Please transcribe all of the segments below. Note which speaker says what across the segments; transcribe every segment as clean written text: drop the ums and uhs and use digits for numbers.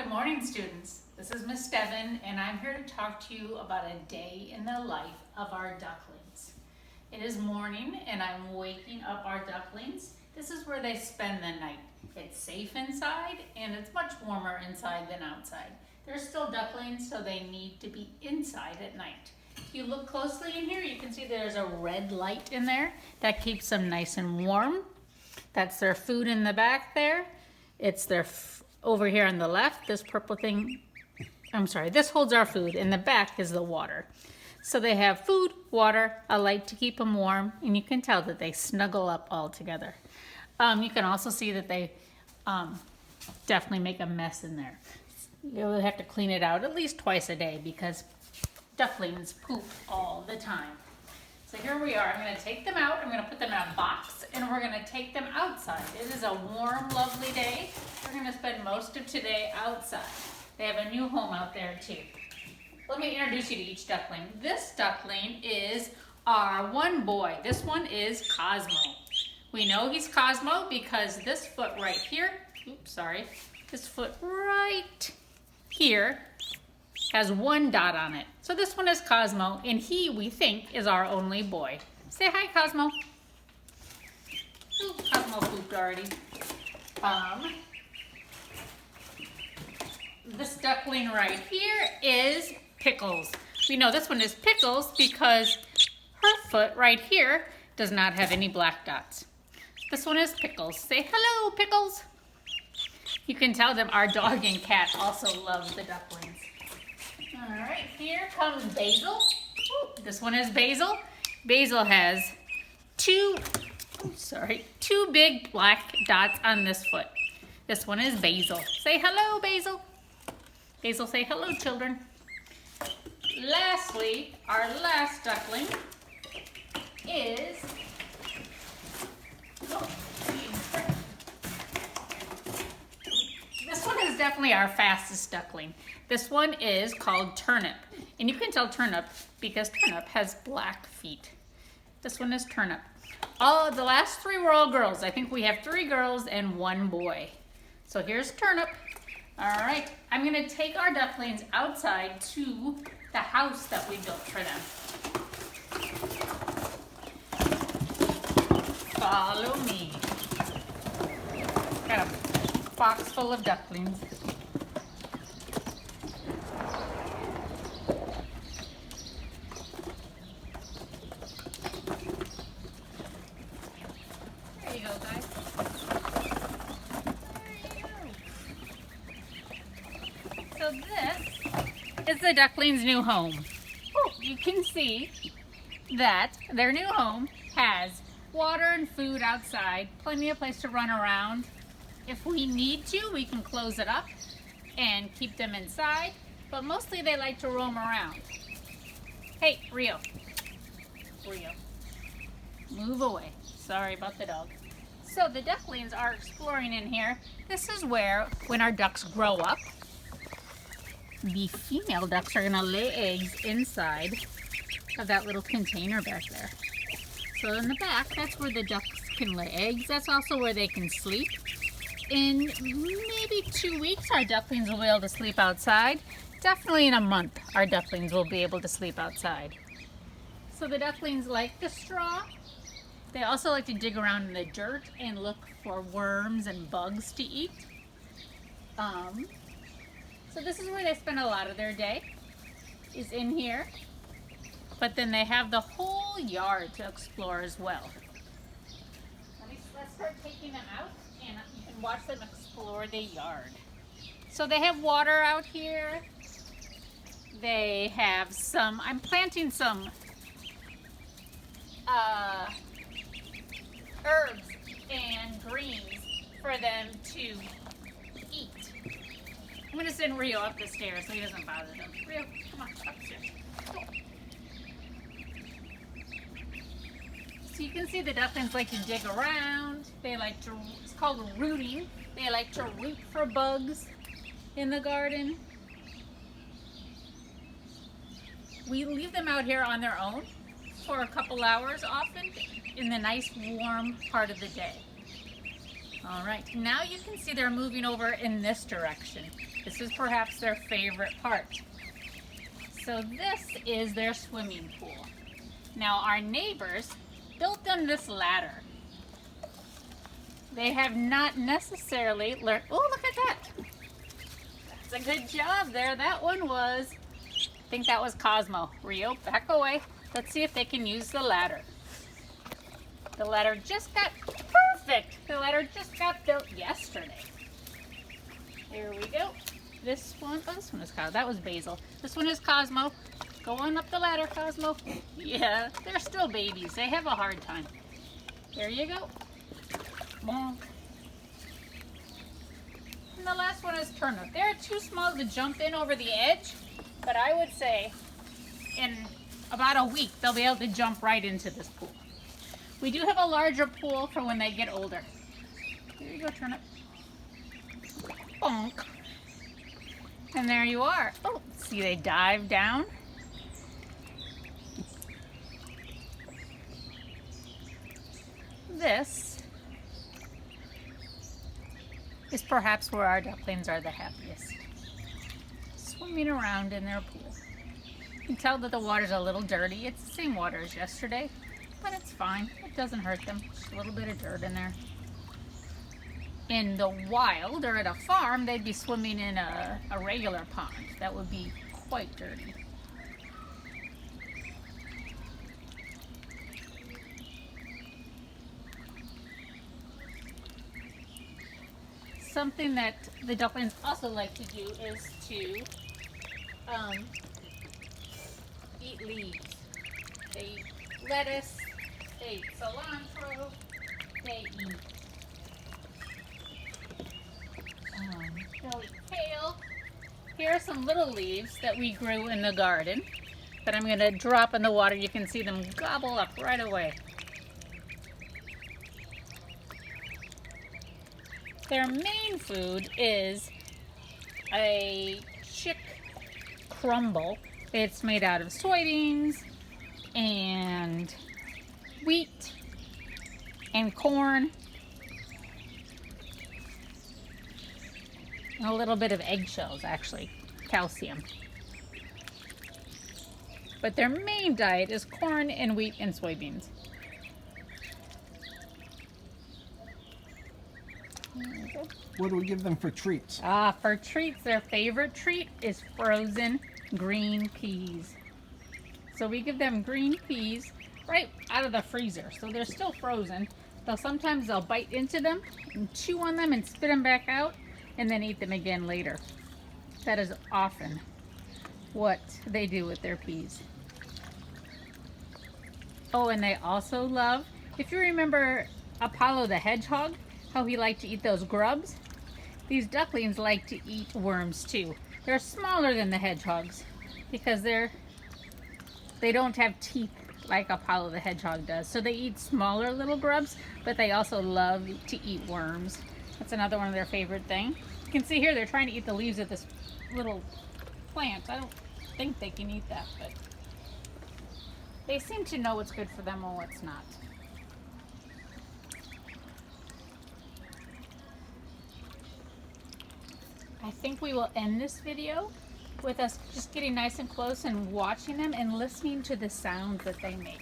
Speaker 1: Good morning, students. This is Miss Devon, and I'm here to talk to you about a day in the life of our ducklings. It is morning, and I'm waking up our ducklings. This is where they spend the night. It's safe inside, and it's much warmer inside than outside. They're still ducklings, so they need to be inside at night. If you look closely in here, you can see there's a red light in there that keeps them nice and warm. That's their food in the back there. It's their over here on the left, this purple thing, this holds our food. In the back is the water. So they have food, water, a light to keep them warm, and you can tell that they snuggle up all together. You can also see that they definitely make a mess in there. You'll have to clean it out at least twice a day because ducklings poop all the time. So here we are. I'm going to take them out. I'm going to put them in a box, and we're going to take them outside. It is a warm, lovely day. We're going to spend most of today outside. They have a new home out there, too. Let me introduce you to each duckling. This duckling is our one boy. This one is Cosmo. We know he's Cosmo because this foot right here, this foot right here has one dot on it. So this one is Cosmo, and he, we think, is our only boy. Say hi, Cosmo. Ooh, Cosmo pooped already. This duckling right here is Pickles. We know this one is Pickles because her foot right here does not have any black dots. This one is Pickles. Say hello, Pickles. You can tell them our dog and cat also love the ducklings. All right, here comes Basil. Ooh, this one is Basil. Basil has two big black dots on this foot. This one is Basil. Say hello, Basil. Basil, say hello, children. Lastly, our last duckling is this one is definitely our fastest duckling. This one is called Turnip. And you can tell Turnip because Turnip has black feet. This one is Turnip. The last three were all girls. I think we have 3 girls and 1 boy. So here's Turnip. All right, I'm gonna take our ducklings outside to the house that we built for them. Follow me. Got a box full of ducklings. There you go, guys. So this is the ducklings' new home. Oh, you can see that their new home has water and food outside, plenty of place to run around. If we need to, we can close it up and keep them inside, but mostly they like to roam around. Hey, Rio, move away. Sorry about the dog. So the ducklings are exploring in here. This is where, when our ducks grow up, the female ducks are gonna lay eggs inside of that little container back there. So in the back, that's where the ducks can lay eggs. That's also where they can sleep. In maybe 2 weeks, our ducklings will be able to sleep outside. Definitely in a month, our ducklings will be able to sleep outside. So the ducklings like the straw. They also like to dig around in the dirt and look for worms and bugs to eat. So this is where they spend a lot of their day, is in here. But then they have the whole yard to explore as well. Let's start taking them out and you can watch them explore the yard. So they have water out here. They have I'm planting some herbs and greens for them to eat. I'm gonna send Rio up the stairs so he doesn't bother them. Rio, come on, up the stairs. Go. So you can see the ducklings like to dig around. They like to, it's called rooting. They like to root for bugs in the garden. We leave them out here on their own for a couple hours often in the nice warm part of the day. All right, now you can see they're moving over in this direction. This is perhaps their favorite part. So this is their swimming pool. Now our neighbors built them this ladder. They have not necessarily learned, oh, look at that. That's a good job there, that one was. I think that was Cosmo. Rio, back away. Let's see if they can use the ladder. The ladder just got perfect. The ladder just got built yesterday. Here we go. This one, oh, this one is Cosmo. That was Basil. This one is Cosmo. Go on up the ladder, Cosmo. Yeah, they're still babies. They have a hard time. There you go. Bonk. And the last one is Turnip. They're too small to jump in over the edge, but I would say in about a week they'll be able to jump right into this pool. We do have a larger pool for when they get older. Here you go, Turnip. Bonk. And there you are. Oh, see, they dive down. This is perhaps where our ducklings are the happiest. Swimming around in their pool. You can tell that the water's a little dirty. It's the same water as yesterday, but it's fine. It doesn't hurt them. Just a little bit of dirt in there. In the wild or at a farm, they'd be swimming in a regular pond. That would be quite dirty. Something that the ducklings also like to do is to eat leaves. They eat lettuce, they eat cilantro, they eat they'll eat kale. Here are some little leaves that we grew in the garden that I'm going to drop in the water. You can see them gobble up right away. Their main food is a chick crumble. It's made out of soybeans and wheat and corn and a little bit of eggshells, actually, calcium. But their main diet is corn and wheat and soybeans.
Speaker 2: What do we give them for treats?
Speaker 1: For treats, their favorite treat is frozen green peas. So we give them green peas right out of the freezer. So they're still frozen. Sometimes they'll bite into them and chew on them and spit them back out and then eat them again later. That is often what they do with their peas. Oh, and they also love, if you remember Apollo the hedgehog, how he liked to eat those grubs, these ducklings like to eat worms too. They're smaller than the hedgehogs because they don't have teeth like Apollo the hedgehog does. So they eat smaller little grubs, but they also love to eat worms. That's another one of their favorite things. You can see here they're trying to eat the leaves of this little plant. I don't think they can eat that, but they seem to know what's good for them and what's not. I think we will end this video with us just getting nice and close and watching them and listening to the sounds that they make.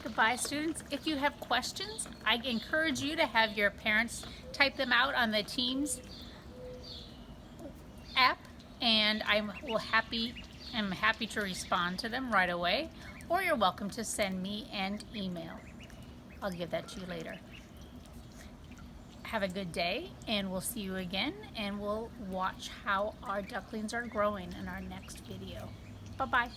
Speaker 1: Goodbye, students. If you have questions, I encourage you to have your parents type them out on the Teams app, and I'm happy I'm happy to respond to them right away, or you're welcome to send me an email. I'll give that to you later. Have a good day, and we'll see you again, and we'll watch how our ducklings are growing in our next video. Bye-bye.